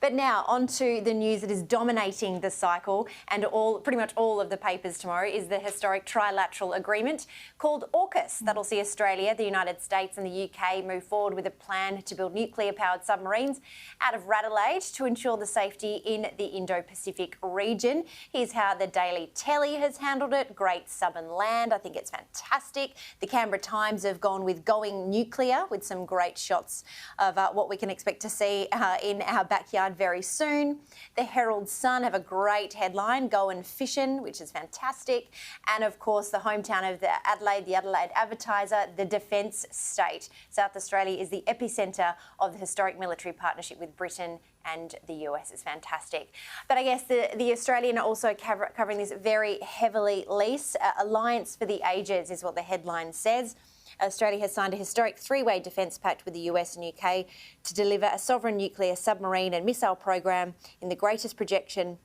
But now on to the news that is dominating the cycle and pretty much all of the papers tomorrow is the historic trilateral agreement called AUKUS. That'll see Australia, the United States and the UK move forward with a plan to build nuclear-powered submarines out of Adelaide to ensure the safety in the Indo-Pacific region. Here's how the Daily Telly has handled it. Great sub and land. I think it's fantastic. The Canberra Times have gone with going nuclear with some great shots of what we can expect to see in our backyard very soon. The Herald Sun have a great headline, Going Fishing, which is fantastic. And of course, the hometown of the Adelaide Advertiser, the defence state. South Australia is the epicentre of the historic military partnership with Britain and the US. Is fantastic. But I guess the Australian are also covering this very heavily. Leisa, Alliance for the Ages is what the headline says. Australia has signed a historic three-way defence pact with the US and UK to deliver a sovereign nuclear submarine and missile program in the greatest projection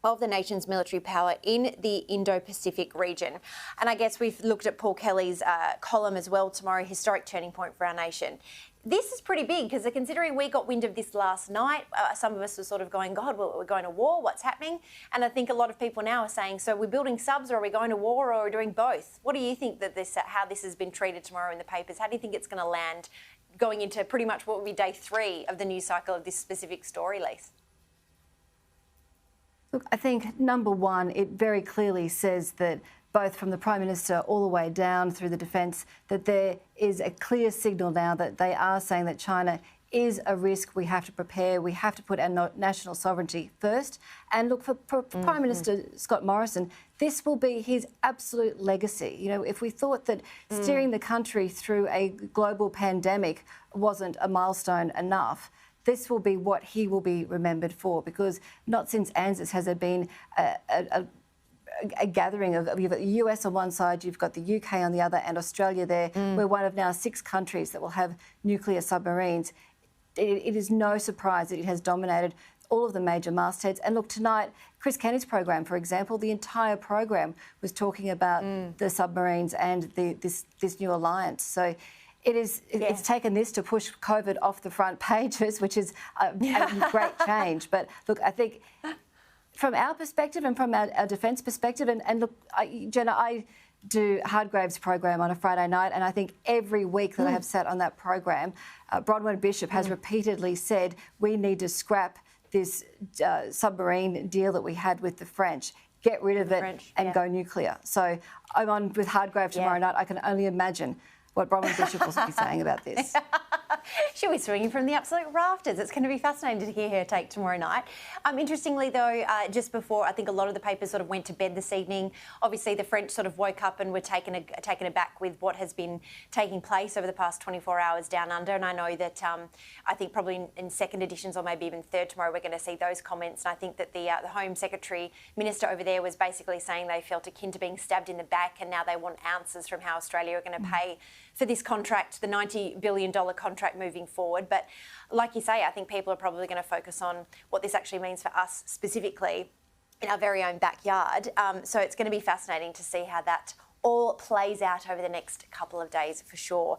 of the nation's military power in the Indo-Pacific region. And I guess we've looked at Paul Kelly's column as well tomorrow, historic turning point for our nation. This is pretty big because considering we got wind of this last night, some of us were sort of going, God, we're going to war, what's happening? And I think a lot of people now are saying, so we're building subs or are we going to war or are we doing both? What do you think that how this has been treated tomorrow in the papers? How do you think it's going to land going into pretty much what will be day 3 of the news cycle of this specific story, Leisa? Look, I think, number one, it very clearly says that both from the Prime Minister all the way down through the defence, that there is a clear signal now that they are saying that China is a risk. We have to prepare. We have to put our national sovereignty first. And look, for Prime Minister Scott Morrison, this will be his absolute legacy. You know, if we thought that steering the country through a global pandemic wasn't a milestone enough, this will be what he will be remembered for, because not since ANZUS has there been a gathering of, you've got the US on one side, you've got the UK on the other, and Australia there. We're one of now 6 countries that will have nuclear submarines. It is no surprise that it has dominated all of the major mastheads. And look, tonight, Chris Kenny's program, for example, the entire program was talking about the submarines and this new alliance. So it's taken this to push COVID off the front pages, which is a great change. But look, I think from our perspective and from our defence perspective, and look, Jenna, I do Hardgrave's program on a Friday night, and I think every week that I have sat on that program, Bronwyn Bishop has repeatedly said we need to scrap this submarine deal that we had with the French. Get rid of it and go nuclear. So I'm on with Hardgrave tomorrow night. I can only imagine what Bronwyn Bishop will be saying about this. She'll be swinging from the absolute rafters. It's going to be fascinating to hear her take tomorrow night. Interestingly, though, just before, I think a lot of the papers sort of went to bed this evening. Obviously, the French sort of woke up and were taken aback with what has been taking place over the past 24 hours down under. And I know that I think probably in second editions or maybe even third tomorrow, we're going to see those comments. And I think that the Home Secretary Minister over there was basically saying they felt akin to being stabbed in the back, and now they want answers from how Australia are going to pay for this contract, the $90 billion contract moving forward. But like you say, I think people are probably going to focus on what this actually means for us specifically in our very own backyard. So it's going to be fascinating to see how that all plays out over the next couple of days for sure.